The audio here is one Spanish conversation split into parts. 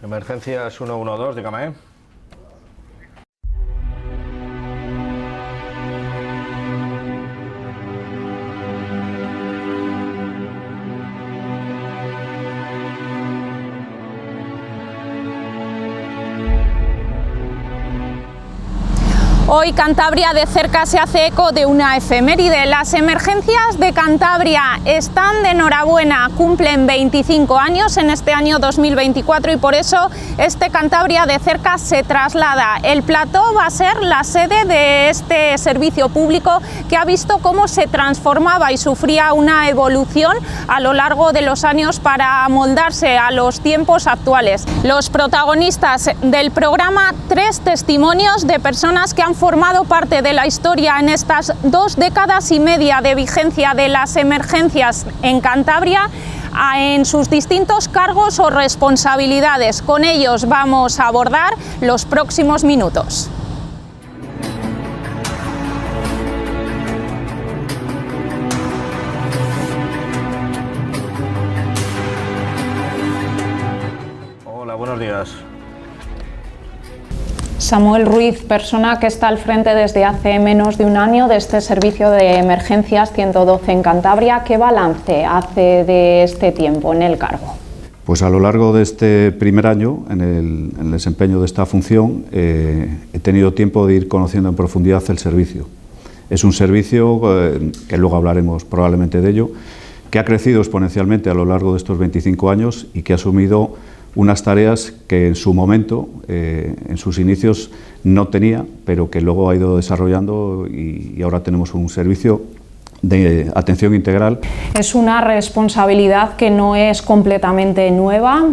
Emergencias 112, dígame. Hoy Cantabria de cerca se hace eco de una efeméride. Las emergencias de Cantabria están de enhorabuena, cumplen 25 años en este año 2024 y por eso este Cantabria de cerca se traslada. El plató va a ser la sede de este servicio público que ha visto cómo se transformaba y sufría una evolución a lo largo de los años para amoldarse a los tiempos actuales. Los protagonistas del programa, 3 testimonios de personas que han formado parte de la historia en estas 2 décadas y media de vigencia de las emergencias en Cantabria en sus distintos cargos o responsabilidades. Con ellos vamos a abordar los próximos minutos. Hola, buenos días. Samuel Ruiz, persona que está al frente desde hace menos de un año de este servicio de emergencias 112 en Cantabria. ¿Qué balance hace de este tiempo en el cargo? Pues a lo largo de este primer año, en el desempeño de esta función, he tenido tiempo de ir conociendo en profundidad el servicio. Es un servicio, que luego hablaremos probablemente de ello, que ha crecido exponencialmente a lo largo de estos 25 años y que ha asumido unas tareas que en su momento, en sus inicios, no tenía, pero que luego ha ido desarrollando y ahora tenemos un servicio de atención integral. Es una responsabilidad que no es completamente nueva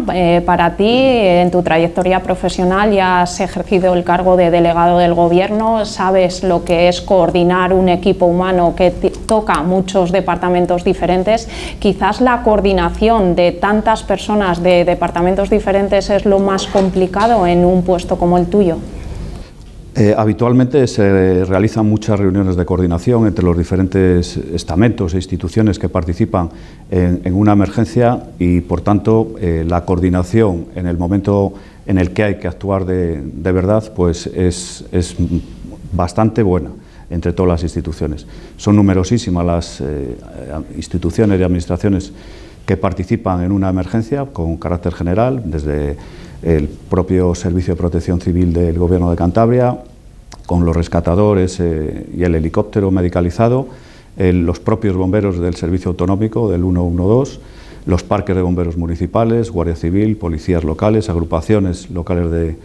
para ti. En tu trayectoria profesional ya has ejercido el cargo de delegado del Gobierno, sabes lo que es coordinar un equipo humano que toca muchos departamentos diferentes. Quizás la coordinación de tantas personas de departamentos diferentes es lo más complicado en un puesto como el tuyo. Habitualmente se realizan muchas reuniones de coordinación entre los diferentes estamentos e instituciones que participan en una emergencia y, por tanto, la coordinación en el momento en el que hay que actuar de verdad pues es bastante buena entre todas las instituciones. Son numerosísimas las instituciones y administraciones que participan en una emergencia con carácter general, desde el propio Servicio de Protección Civil del Gobierno de Cantabria, con los rescatadores y el helicóptero medicalizado, los propios bomberos del Servicio Autonómico del 112, los parques de bomberos municipales, Guardia Civil, policías locales, agrupaciones locales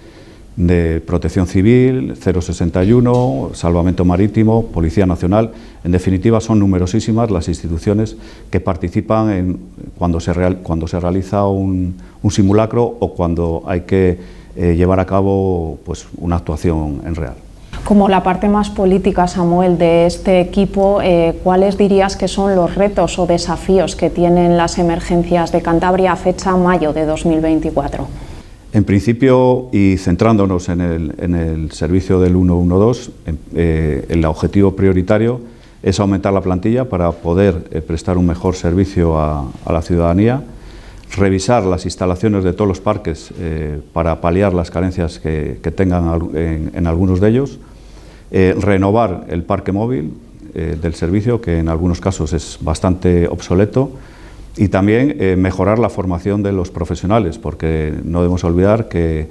de Protección Civil, 061, Salvamento Marítimo, Policía Nacional. En definitiva, son numerosísimas las instituciones que participan cuando se realiza un simulacro o cuando hay que llevar a cabo pues, una actuación en real. Como la parte más política, Samuel, de este equipo, ¿cuáles dirías que son los retos o desafíos que tienen las emergencias de Cantabria a fecha mayo de 2024? En principio, y centrándonos en el servicio del 112, el objetivo prioritario es aumentar la plantilla para poder prestar un mejor servicio a la ciudadanía, revisar las instalaciones de todos los parques para paliar las carencias que tengan en algunos de ellos, renovar el parque móvil del servicio, que en algunos casos es bastante obsoleto, y también mejorar la formación de los profesionales, porque no debemos olvidar que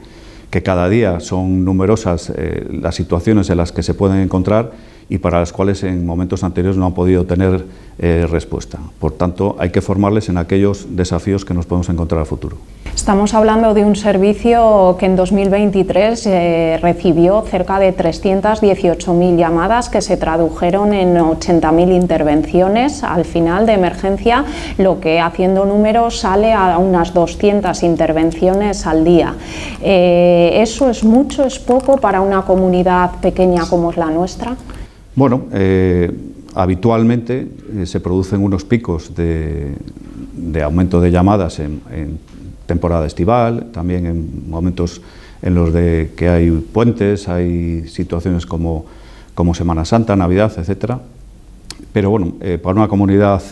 cada día son numerosas las situaciones en las que se pueden encontrar y para las cuales en momentos anteriores no han podido tener respuesta. Por tanto, hay que formarles en aquellos desafíos que nos podemos encontrar a futuro. Estamos hablando de un servicio que en 2023 recibió cerca de 318.000 llamadas que se tradujeron en 80.000 intervenciones al final de emergencia, lo que haciendo números sale a unas 200 intervenciones al día. ¿Eso es mucho, es poco para una comunidad pequeña como es la nuestra? Bueno, habitualmente se producen unos picos de aumento de llamadas en temporada estival, también en momentos en los que hay puentes, hay situaciones como Semana Santa, Navidad, etcétera. Pero bueno, para una comunidad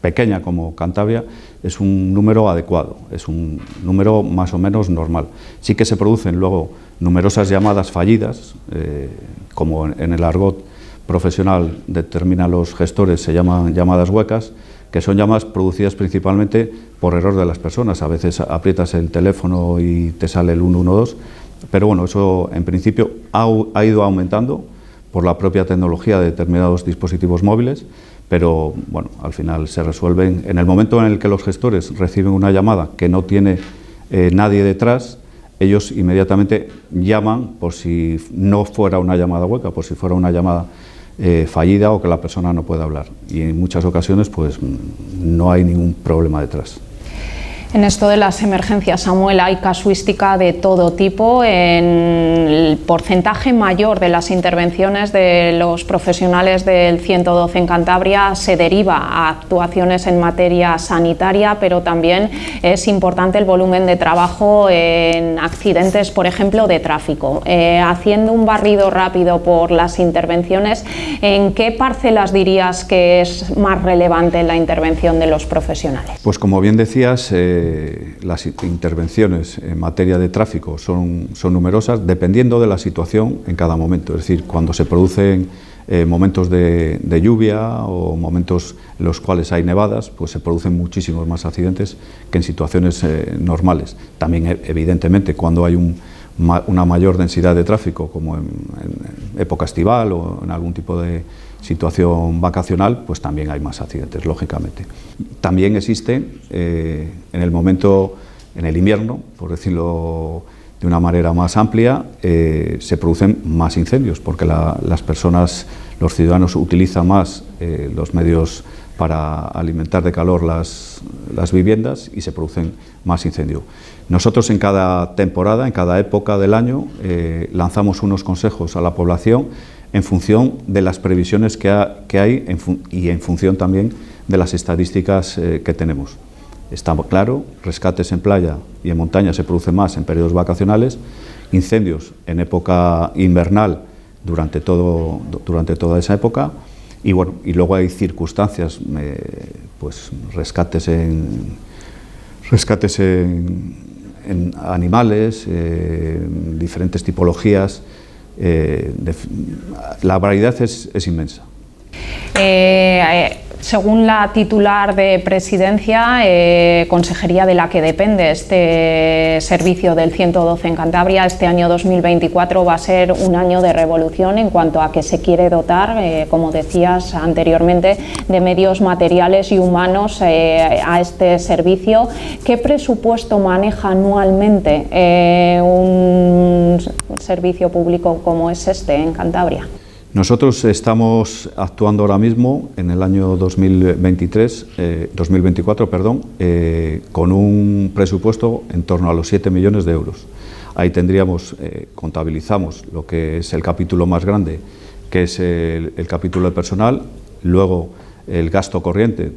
pequeña como Cantabria, es un número adecuado, es un número más o menos normal. Sí que se producen luego numerosas llamadas fallidas, como en el argot profesional determinan los gestores, se llaman llamadas huecas, que son llamadas producidas principalmente por error de las personas. A veces aprietas el teléfono y te sale el 112, pero bueno, eso en principio ha ido aumentando por la propia tecnología de determinados dispositivos móviles, pero bueno, al final se resuelven. En el momento en el que los gestores reciben una llamada que no tiene nadie detrás, ellos inmediatamente llaman por si no fuera una llamada hueca, por si fuera una llamada fallida o que la persona no puede hablar. Y en muchas ocasiones pues no hay ningún problema detrás. En esto de las emergencias, Samuel, hay casuística de todo tipo. En el porcentaje mayor de las intervenciones de los profesionales del 112 en Cantabria se deriva a actuaciones en materia sanitaria, pero también es importante el volumen de trabajo en accidentes, por ejemplo, de tráfico. Haciendo un barrido rápido por las intervenciones, ¿en qué parcelas dirías que es más relevante la intervención de los profesionales? Pues como bien decías, las intervenciones en materia de tráfico son numerosas dependiendo de la situación en cada momento. Es decir, cuando se producen momentos de lluvia o momentos en los cuales hay nevadas, pues se producen muchísimos más accidentes que en situaciones normales. También, evidentemente, cuando hay una mayor densidad de tráfico, como en época estival o en algún tipo de situación vacacional, pues también hay más accidentes, lógicamente. También existe en el invierno, por decirlo de una manera más amplia, se producen más incendios, porque las personas, los ciudadanos utilizan más los medios para alimentar de calor las viviendas y se producen más incendios. Nosotros en cada temporada, en cada época del año, lanzamos unos consejos a la población en función de las previsiones que hay y en función también de las estadísticas que tenemos. Está claro, rescates en playa y en montaña se producen más en periodos vacacionales, incendios en época invernal durante toda esa época, y bueno, y luego hay circunstancias, pues rescates en animales, diferentes tipologías. La variedad es inmensa. Según la titular de Presidencia, consejería de la que depende este servicio del 112 en Cantabria, este año 2024 va a ser un año de revolución en cuanto a que se quiere dotar, como decías anteriormente, de medios materiales y humanos a este servicio. ¿Qué presupuesto maneja anualmente un servicio público como es este en Cantabria? Nosotros estamos actuando ahora mismo en el año 2024, con un presupuesto en torno a los 7 millones de euros. Ahí tendríamos, contabilizamos lo que es el capítulo más grande, que es el capítulo de personal, luego el gasto corriente.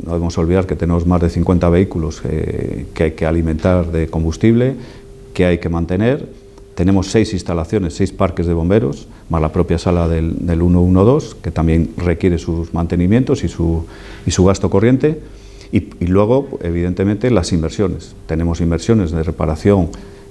No debemos olvidar que tenemos más de 50 vehículos que hay que alimentar de combustible, que hay que mantener. Tenemos 6 instalaciones, 6 parques de bomberos, más la propia sala del 112, que también requiere sus mantenimientos y su gasto corriente. Y luego, evidentemente, las inversiones. Tenemos inversiones de reparación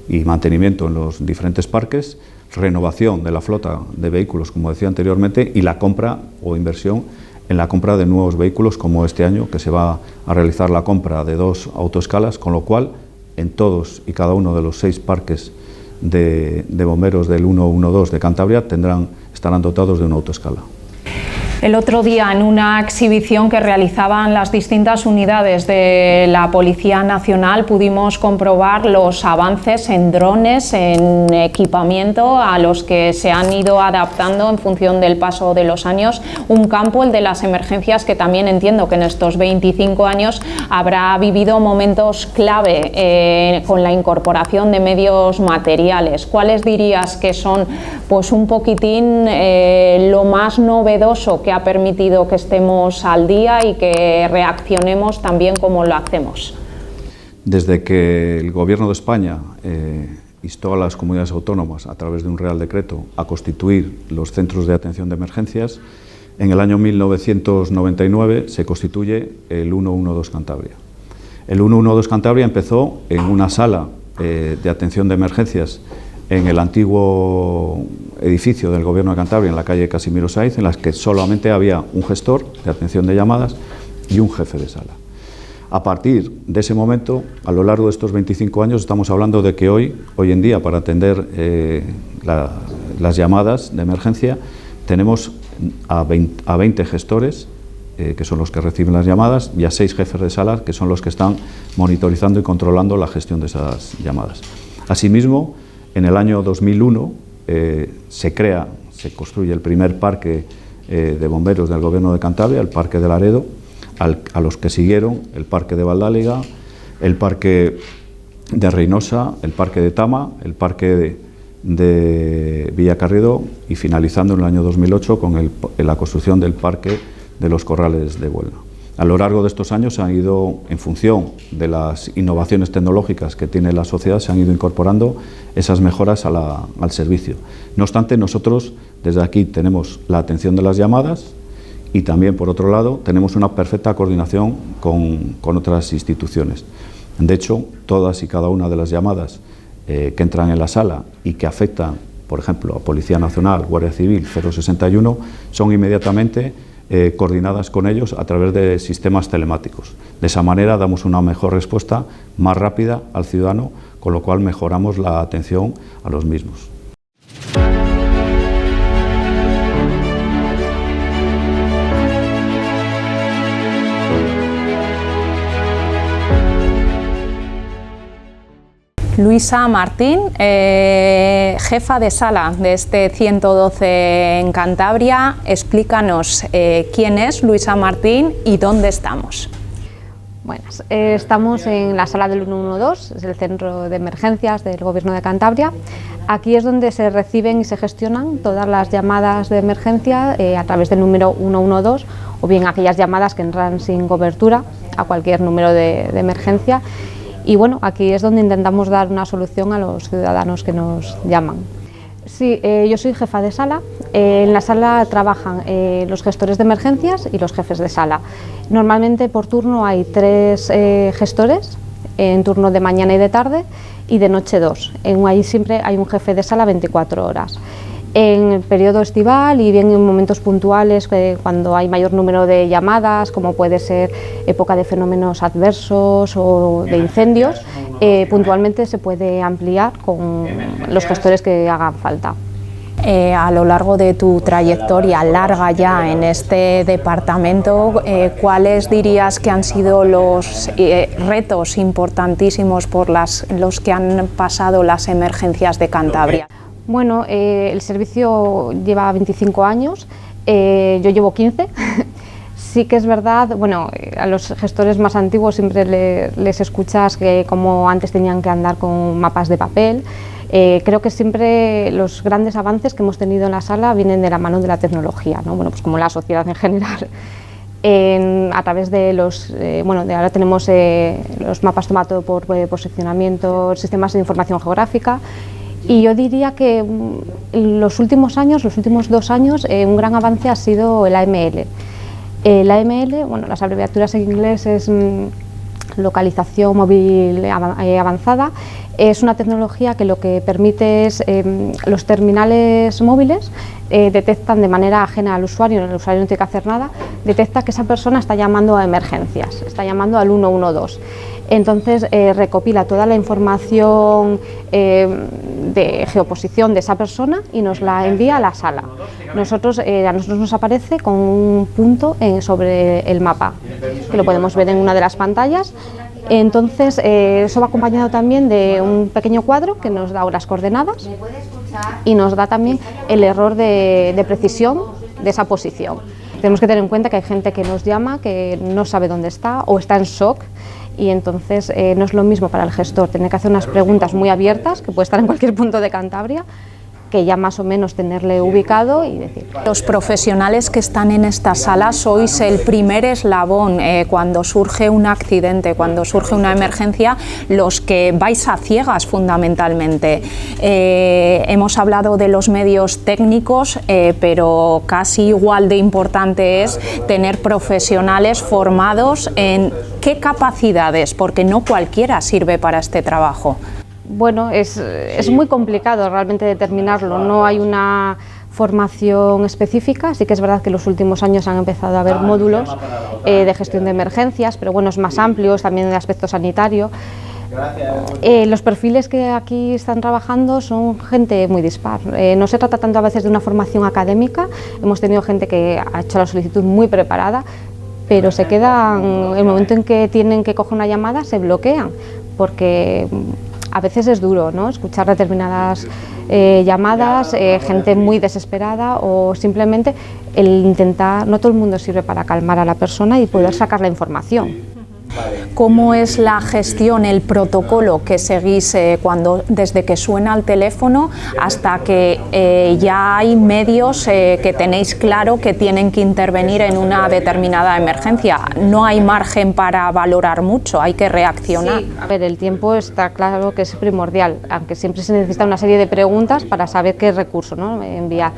y mantenimiento en los diferentes parques, renovación de la flota de vehículos, como decía anteriormente, y la compra o inversión en la compra de nuevos vehículos, como este año, que se va a realizar la compra de 2 autoescalas, con lo cual, en todos y cada uno de los 6 parques de bomberos del 112 de Cantabria estarán dotados de una autoescala. El otro día, en una exhibición que realizaban las distintas unidades de la Policía Nacional, pudimos comprobar los avances en drones, en equipamiento a los que se han ido adaptando en función del paso de los años. Un campo, el de las emergencias, que también entiendo que en estos 25 años habrá vivido momentos clave con la incorporación de medios materiales. ¿Cuáles dirías que son, pues, un poquitín lo más novedoso que ha permitido que estemos al día y que reaccionemos también como lo hacemos? Desde que el Gobierno de España instó a las comunidades autónomas, a través de un Real Decreto, a constituir los centros de atención de emergencias, en el año 1999 se constituye el 112 Cantabria. El 112 Cantabria empezó en una sala de atención de emergencias en el antiguo edificio del Gobierno de Cantabria, en la calle Casimiro Saiz, en las que solamente había un gestor de atención de llamadas y un jefe de sala. A partir de ese momento, a lo largo de estos 25 años, estamos hablando de que hoy en día, para atender las llamadas de emergencia, tenemos a 20 gestores, que son los que reciben las llamadas, y a 6 jefes de sala, que son los que están monitorizando y controlando la gestión de esas llamadas. Asimismo, en el año 2001 se construye el primer parque de bomberos del Gobierno de Cantabria, el Parque de Laredo, a los que siguieron el Parque de Valdáliga, el Parque de Reynosa, el Parque de Tama, el Parque de Villacarriedo y finalizando en el año 2008 con la construcción del Parque de los Corrales de Buelna. A lo largo de estos años se han ido, en función de las innovaciones tecnológicas que tiene la sociedad, se han ido incorporando esas mejoras al servicio. No obstante, nosotros desde aquí tenemos la atención de las llamadas y también, por otro lado, tenemos una perfecta coordinación con otras instituciones. De hecho, todas y cada una de las llamadas que entran en la sala y que afectan, por ejemplo, a Policía Nacional, Guardia Civil, 061, son inmediatamente coordinadas con ellos a través de sistemas telemáticos. De esa manera damos una mejor respuesta, más rápida al ciudadano, con lo cual mejoramos la atención a los mismos. Luisa Martín, jefa de sala de este 112 en Cantabria. Explícanos quién es Luisa Martín y dónde estamos. Buenas, estamos en la sala del 112, es el centro de emergencias del Gobierno de Cantabria. Aquí es donde se reciben y se gestionan todas las llamadas de emergencia a través del número 112 o bien aquellas llamadas que entran sin cobertura a cualquier número de emergencia. Y bueno, aquí es donde intentamos dar una solución a los ciudadanos que nos llaman. Sí, yo soy jefa de sala. En la sala trabajan los gestores de emergencias y los jefes de sala. Normalmente por turno hay 3 gestores, en turno de mañana y de tarde, y de noche 2. Ahí siempre hay un jefe de sala 24 horas. En el periodo estival y bien en momentos puntuales, cuando hay mayor número de llamadas, como puede ser época de fenómenos adversos o de incendios, puntualmente se puede ampliar con los gestores que hagan falta. A lo largo de tu trayectoria larga ya en este departamento, ¿cuáles dirías que han sido los retos importantísimos por los que han pasado las emergencias de Cantabria? Bueno, el servicio lleva 25 años, yo llevo 15. Sí que es verdad, bueno, a los gestores más antiguos siempre les escuchas que como antes tenían que andar con mapas de papel. Creo que siempre los grandes avances que hemos tenido en la sala vienen de la mano de la tecnología, ¿no? Bueno, pues como la sociedad en general. A través de ahora tenemos los mapas tomados por posicionamiento, sistemas de información geográfica. Y yo diría que en los últimos 2 años, un gran avance ha sido el AML. El AML, bueno, las abreviaturas en inglés es localización móvil avanzada. Es una tecnología que lo que permite es los terminales móviles detectan de manera ajena al usuario no tiene que hacer nada, detecta que esa persona está llamando a emergencias, está llamando al 112. Entonces recopila toda la información de geoposición de esa persona y nos la envía a la sala. A nosotros nos aparece con un punto sobre el mapa, que lo podemos ver en una de las pantallas. Entonces eso va acompañado también de un pequeño cuadro que nos da las coordenadas y nos da también el error de precisión de esa posición. Tenemos que tener en cuenta que hay gente que nos llama que no sabe dónde está o está en shock. Y entonces no es lo mismo para el gestor tener que hacer unas preguntas muy abiertas, que puede estar en cualquier punto de Cantabria, que ya más o menos tenerle ubicado y decir. Los profesionales que están en esta sala sois el primer eslabón cuando surge un accidente, cuando surge una emergencia, los que vais a ciegas fundamentalmente. Hemos hablado de los medios técnicos, pero casi igual de importante es tener profesionales formados en qué capacidades, porque no cualquiera sirve para este trabajo. Bueno, es muy complicado realmente determinarlo, no hay una formación específica, sí que es verdad que en los últimos años han empezado a haber módulos de gestión de emergencias, pero bueno, es más amplios, también en el aspecto sanitario. Los perfiles que aquí están trabajando son gente muy dispar, no se trata tanto a veces de una formación académica, hemos tenido gente que ha hecho la solicitud muy preparada, pero se quedan, en el momento en que tienen que coger una llamada se bloquean, porque a veces es duro, ¿no?, escuchar determinadas llamadas, gente muy desesperada o simplemente el intentar, no todo el mundo sirve para calmar a la persona y poder sacar la información. ¿Cómo es la gestión, el protocolo que seguís desde que suena el teléfono hasta que ya hay medios que tenéis claro que tienen que intervenir en una determinada emergencia? No hay margen para valorar mucho, hay que reaccionar. Sí, a ver, el tiempo está claro que es primordial, aunque siempre se necesita una serie de preguntas para saber qué recurso, ¿no?, enviar.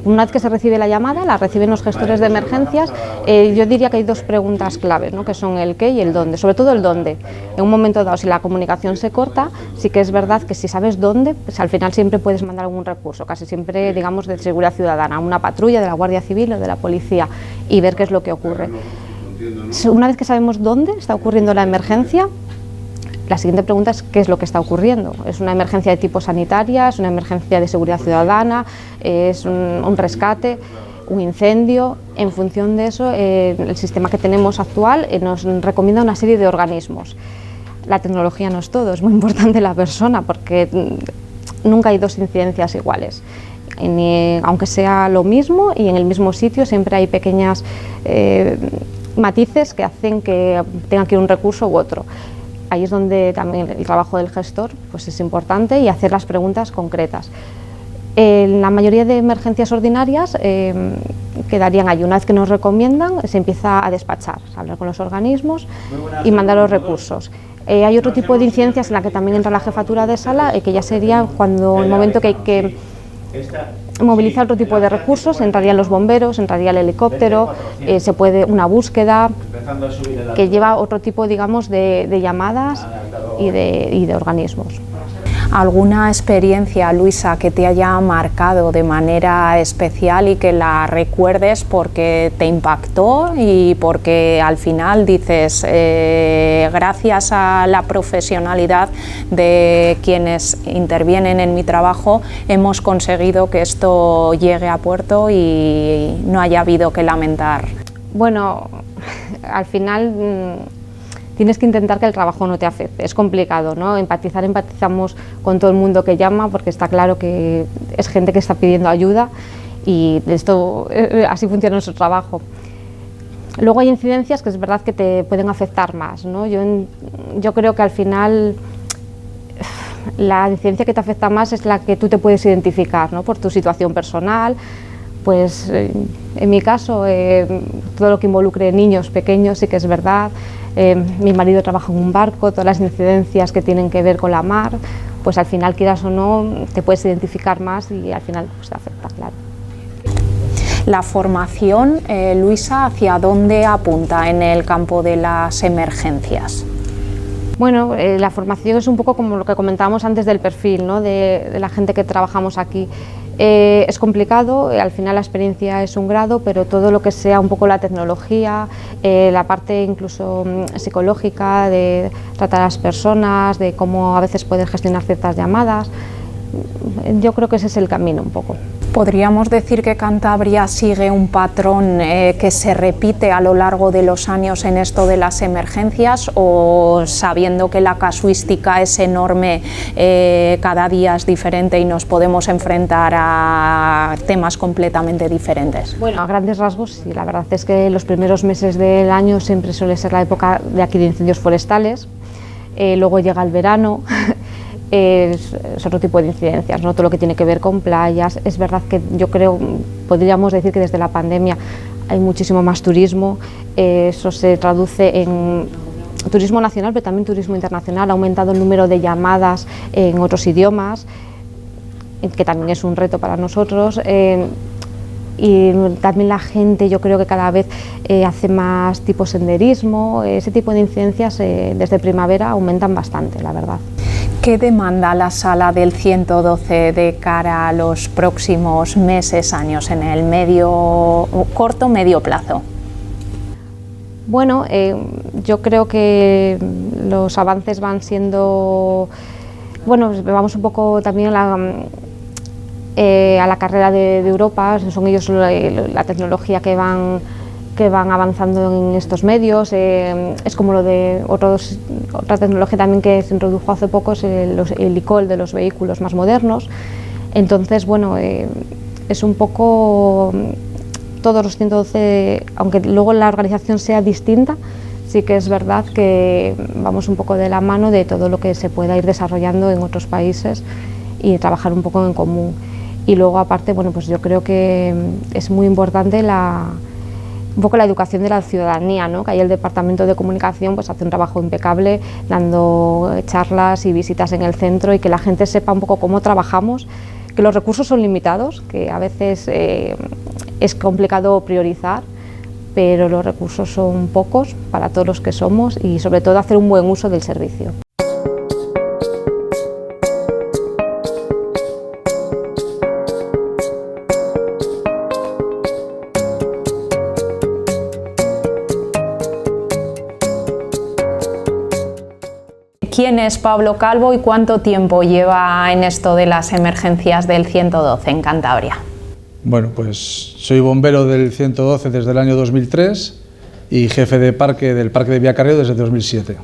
Una vez que se recibe la llamada, la reciben los gestores de emergencias, yo diría que hay dos preguntas claves, ¿no?, que son el qué y el dónde, sobre todo el dónde. En un momento dado, si la comunicación se corta, sí que es verdad que si sabes dónde, pues al final siempre puedes mandar algún recurso, casi siempre, digamos, de seguridad ciudadana, una patrulla de la Guardia Civil o de la policía, y ver qué es lo que ocurre. Una vez que sabemos dónde está ocurriendo la emergencia, la siguiente pregunta es qué es lo que está ocurriendo. ¿Es una emergencia de tipo sanitaria? ¿Es una emergencia de seguridad ciudadana? ¿Es un rescate? ¿Un incendio? En función de eso, el sistema que tenemos actual nos recomienda una serie de organismos. La tecnología no es todo, es muy importante la persona porque nunca hay dos incidencias iguales. Aunque sea lo mismo y en el mismo sitio, siempre hay pequeñas matices que hacen que tenga que ir un recurso u otro. Ahí es donde también el trabajo del gestor pues es importante y hacer las preguntas concretas. En la mayoría de emergencias ordinarias quedarían ahí. Una vez que nos recomiendan, se empieza a despachar, a hablar con los organismos y mandar los recursos. Hay otro tipo de incidencias en la que también entra la jefatura de sala, que ya sería cuando el momento que hay que movilizar otro tipo de recursos, entrarían los bomberos, entraría el helicóptero, se puede una búsqueda que lleva otro tipo, digamos, de llamadas y de organismos. ¿Alguna experiencia, Luisa, que te haya marcado de manera especial y que la recuerdes porque te impactó y porque al final dices, gracias a la profesionalidad de quienes intervienen en mi trabajo, hemos conseguido que esto llegue a puerto y no haya habido que lamentar? Bueno, al final tienes que intentar que el trabajo no te afecte, es complicado, ¿no? Empatizamos con todo el mundo que llama porque está claro que es gente que está pidiendo ayuda y esto, así funciona nuestro trabajo. Luego hay incidencias que es verdad que te pueden afectar más, ¿no? Yo creo que al final la incidencia que te afecta más es la que tú te puedes identificar, ¿no?, por tu situación personal. Pues en mi caso, todo lo que involucre niños pequeños sí que es verdad. Mi marido trabaja en un barco, todas las incidencias que tienen que ver con la mar, pues al final, quieras o no, te puedes identificar más y al final pues, te afecta, claro. La formación, Luisa, ¿hacia dónde apunta en el campo de las emergencias? Bueno, la formación es un poco como lo que comentábamos antes del perfil, ¿no?, de la gente que trabajamos aquí. Es complicado, al final la experiencia es un grado, pero todo lo que sea un poco la tecnología, la parte incluso psicológica, de tratar a las personas, de cómo a veces poder gestionar ciertas llamadas, yo creo que ese es el camino un poco. ¿Podríamos decir que Cantabria sigue un patrón que se repite a lo largo de los años en esto de las emergencias, o sabiendo que la casuística es enorme, cada día es diferente y nos podemos enfrentar a temas completamente diferentes? Bueno, a grandes rasgos sí, la verdad es que los primeros meses del año siempre suele ser la época de aquí de incendios forestales, luego llega el verano es otro tipo de incidencias, ¿no? Todo lo que tiene que ver con playas. Es verdad que yo creo, podríamos decir que desde la pandemia hay muchísimo más turismo, eso se traduce en turismo nacional, pero también turismo internacional. Ha aumentado el número de llamadas en otros idiomas, que también es un reto para nosotros. Y también la gente, yo creo que cada vez hace más tipo senderismo. Ese tipo de incidencias desde primavera aumentan bastante, la verdad. ¿Qué demanda la sala del 112 de cara a los próximos meses, años, en el corto, medio plazo? Bueno, yo creo que los avances van siendo, bueno, vamos un poco también a la carrera de Europa. Son ellos la tecnología que van avanzando en estos medios. Es como lo de otra tecnología también que se introdujo hace poco, es el eCall de los vehículos más modernos. Entonces, bueno, es un poco todos los 112, aunque luego la organización sea distinta, sí que es verdad que vamos un poco de la mano de todo lo que se pueda ir desarrollando en otros países y trabajar un poco en común. Y luego, aparte, bueno, pues yo creo que es muy importante un poco la educación de la ciudadanía, ¿no? Que ahí el Departamento de Comunicación pues hace un trabajo impecable, dando charlas y visitas en el centro, y que la gente sepa un poco cómo trabajamos, que los recursos son limitados, que a veces es complicado priorizar, pero los recursos son pocos para todos los que somos, y sobre todo hacer un buen uso del servicio. ¿Quién es Pablo Calvo y cuánto tiempo lleva en esto de las emergencias del 112 en Cantabria? Bueno, pues soy bombero del 112 desde el año 2003 y jefe de parque del Parque de Villacarrero desde 2007.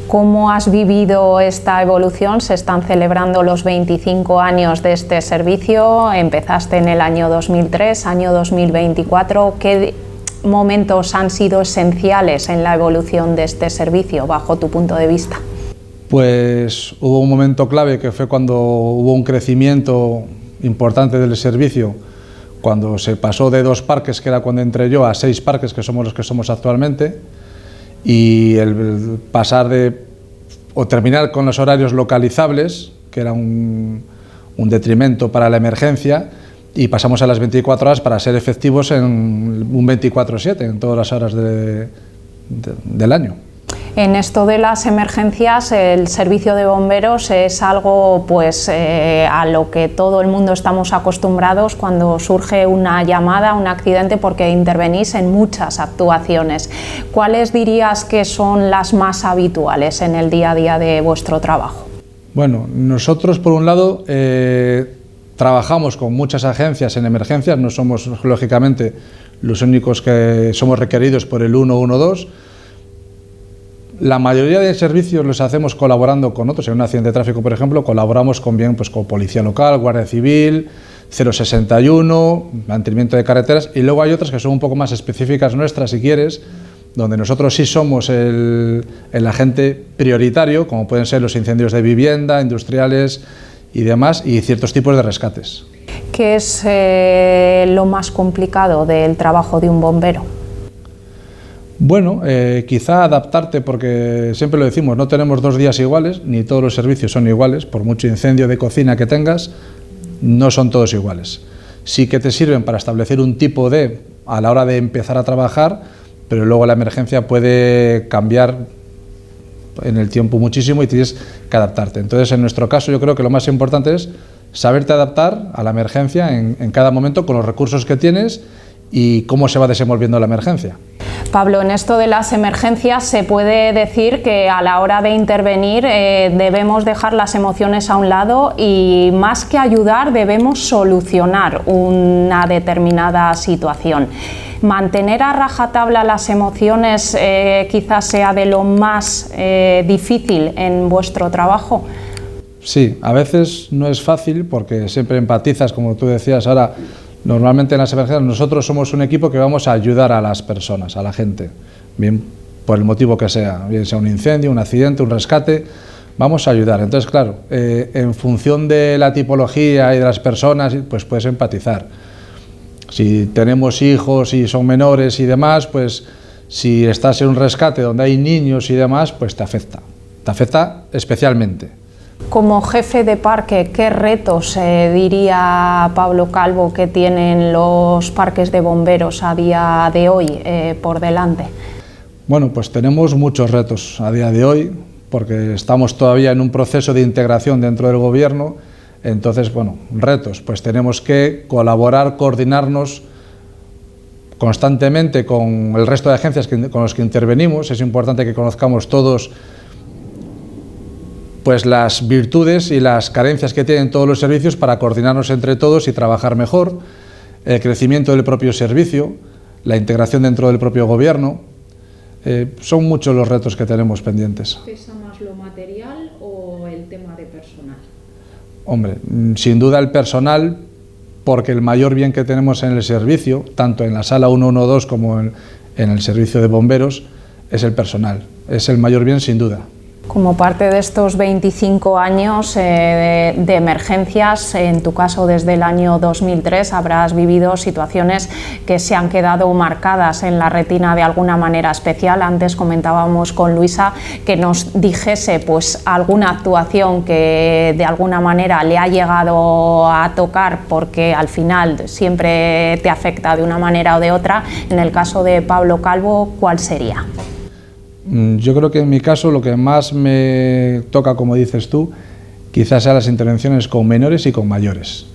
¿Cómo has vivido esta evolución? Se están celebrando los 25 años de este servicio. Empezaste en el año 2003, año 2024. ¿Qué momentos han sido esenciales en la evolución de este servicio, bajo tu punto de vista? Pues hubo un momento clave que fue cuando hubo un crecimiento importante del servicio, cuando se pasó de 2 parques, que era cuando entré yo, a 6 parques, que somos los que somos actualmente, y el pasar o terminar con los horarios localizables, que era un detrimento para la emergencia, y pasamos a las 24 horas para ser efectivos en un 24/7, en todas las horas del año. En esto de las emergencias, el servicio de bomberos es algo pues, a lo que todo el mundo estamos acostumbrados cuando surge una llamada, un accidente, porque intervenís en muchas actuaciones. ¿Cuáles dirías que son las más habituales en el día a día de vuestro trabajo? Bueno, nosotros por un lado trabajamos con muchas agencias en emergencias, no somos lógicamente los únicos que somos requeridos por el 112. La mayoría de servicios los hacemos colaborando con otros. En un accidente de tráfico, por ejemplo, colaboramos con Policía Local, Guardia Civil, 061, mantenimiento de carreteras, y luego hay otras que son un poco más específicas nuestras, si quieres, donde nosotros sí somos el agente prioritario, como pueden ser los incendios de vivienda, industriales y demás, y ciertos tipos de rescates. ¿Qué es lo más complicado del trabajo de un bombero? Bueno, quizá adaptarte, porque siempre lo decimos, no tenemos 2 días iguales, ni todos los servicios son iguales. Por mucho incendio de cocina que tengas, no son todos iguales. Sí que te sirven para establecer un tipo a la hora de empezar a trabajar, pero luego la emergencia puede cambiar en el tiempo muchísimo y tienes que adaptarte. Entonces, en nuestro caso, yo creo que lo más importante es saberte adaptar a la emergencia en cada momento con los recursos que tienes y cómo se va desenvolviendo la emergencia. Pablo, en esto de las emergencias se puede decir que a la hora de intervenir debemos dejar las emociones a un lado y, más que ayudar, debemos solucionar una determinada situación. Mantener a rajatabla las emociones quizás sea de lo más difícil en vuestro trabajo. Sí, a veces no es fácil porque siempre empatizas, como tú decías ahora. Normalmente en las emergencias nosotros somos un equipo que vamos a ayudar a las personas, a la gente, bien por el motivo que sea, bien sea un incendio, un accidente, un rescate. vamos a ayudar. Entonces, claro, en función de la tipología y de las personas, pues puedes empatizar. Si tenemos hijos y son menores y demás, pues si estás en un rescate donde hay niños y demás, pues te afecta especialmente. Como jefe de parque, ¿qué retos diría Pablo Calvo que tienen los parques de bomberos a día de hoy por delante? Bueno, pues tenemos muchos retos a día de hoy, porque estamos todavía en un proceso de integración dentro del gobierno. Entonces, bueno, retos, pues tenemos que colaborar, coordinarnos constantemente con el resto de agencias con los que intervenimos. Es importante que conozcamos todos pues las virtudes y las carencias que tienen todos los servicios para coordinarnos entre todos y trabajar mejor, el crecimiento del propio servicio, la integración dentro del propio gobierno. Son muchos los retos que tenemos pendientes. ¿Pesa más lo material o el tema de personal? Hombre, sin duda el personal, porque el mayor bien que tenemos en el servicio, tanto en la sala 112 como en el servicio de bomberos, es el personal. Es el mayor bien sin duda. Como parte de estos 25 años de emergencias, en tu caso desde el año 2003, habrás vivido situaciones que se han quedado marcadas en la retina de alguna manera especial. Antes comentábamos con Luisa que nos dijese pues alguna actuación que de alguna manera le ha llegado a tocar, porque al final siempre te afecta de una manera o de otra. En el caso de Pablo Calvo, ¿cuál sería? Yo creo que en mi caso lo que más me toca, como dices tú, quizás sean las intervenciones con menores y con mayores.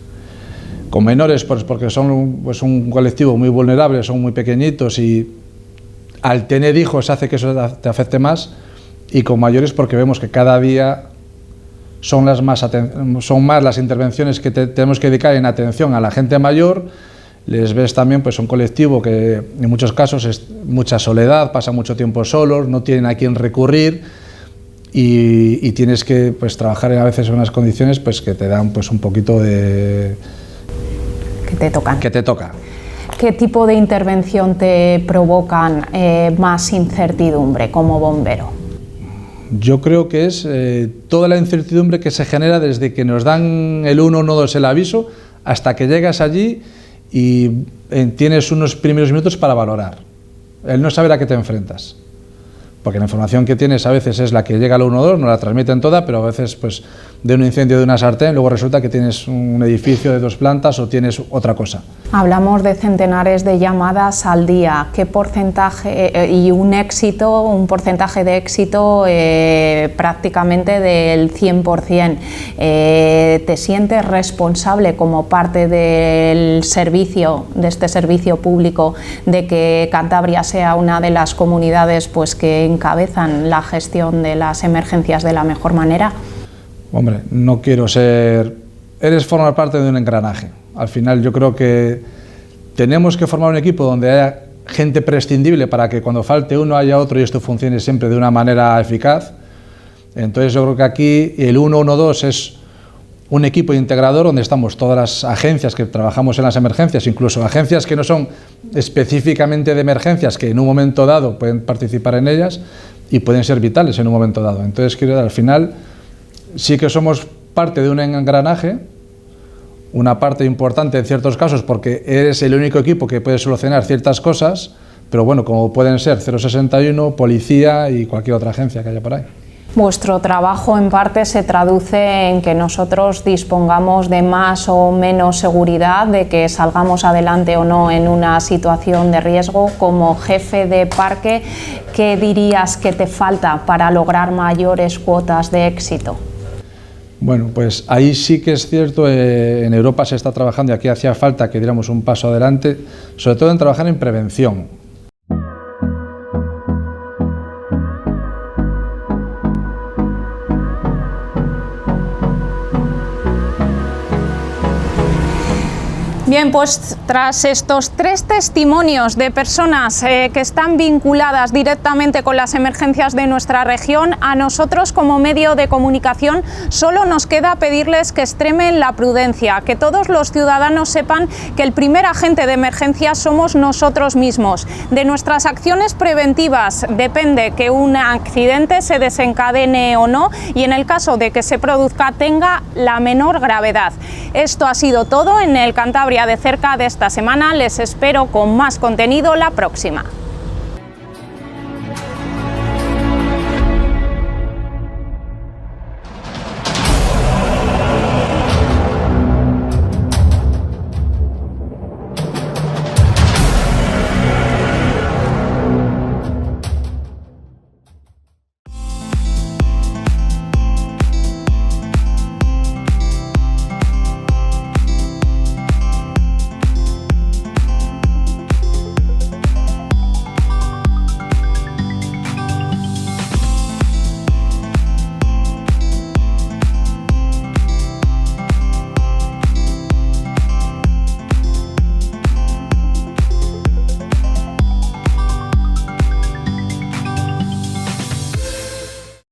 Con menores pues porque son pues, un colectivo muy vulnerable, son muy pequeñitos y al tener hijos hace que eso te afecte más, y con mayores porque vemos que cada día son más las intervenciones que tenemos que dedicar en atención a la gente mayor. Les ves también, pues un colectivo que en muchos casos es mucha soledad, pasa mucho tiempo solos, no tienen a quién recurrir y tienes que pues trabajar a veces en unas condiciones pues que te dan pues un poquito de... Que te tocan. Que te toca. ¿Qué tipo de intervención te provocan más incertidumbre como bombero? Yo creo que es toda la incertidumbre que se genera desde que nos dan el 112 el aviso hasta que llegas allí y tienes unos primeros minutos para valorar, el no saber a qué te enfrentas, porque la información que tienes a veces es la que llega al 112, no la transmiten toda, pero a veces pues de un incendio de una sartén, luego resulta que tienes un edificio de 2 plantas o tienes otra cosa. Hablamos de centenares de llamadas al día. ¿Qué porcentaje y un porcentaje de éxito prácticamente del 100%? ¿Te sientes responsable como parte del servicio, de este servicio público, de que Cantabria sea una de las comunidades pues que encabezan la gestión de las emergencias de la mejor manera? Hombre, no quiero ser... Eres formar parte de un engranaje. Al final yo creo que tenemos que formar un equipo donde haya gente prescindible para que cuando falte uno haya otro y esto funcione siempre de una manera eficaz. Entonces yo creo que aquí el 112 es un equipo integrador donde estamos todas las agencias que trabajamos en las emergencias, incluso agencias que no son específicamente de emergencias, que en un momento dado pueden participar en ellas y pueden ser vitales en un momento dado. Entonces quiero al final sí que somos parte de un engranaje, una parte importante en ciertos casos porque eres el único equipo que puede solucionar ciertas cosas, pero bueno, como pueden ser 061, policía y cualquier otra agencia que haya por ahí. Vuestro trabajo en parte se traduce en que nosotros dispongamos de más o menos seguridad de que salgamos adelante o no en una situación de riesgo. Como jefe de parque, ¿qué dirías que te falta para lograr mayores cuotas de éxito? Bueno, pues ahí sí que es cierto, en Europa se está trabajando y aquí hacía falta que diéramos un paso adelante, sobre todo en trabajar en prevención. Bien, pues tras estos 3 testimonios de personas que están vinculadas directamente con las emergencias de nuestra región, a nosotros como medio de comunicación solo nos queda pedirles que extremen la prudencia, que todos los ciudadanos sepan que el primer agente de emergencia somos nosotros mismos. De nuestras acciones preventivas depende que un accidente se desencadene o no, y en el caso de que se produzca tenga la menor gravedad. Esto ha sido todo en el Cantabria de cerca de esta semana. Les espero con más contenido la próxima.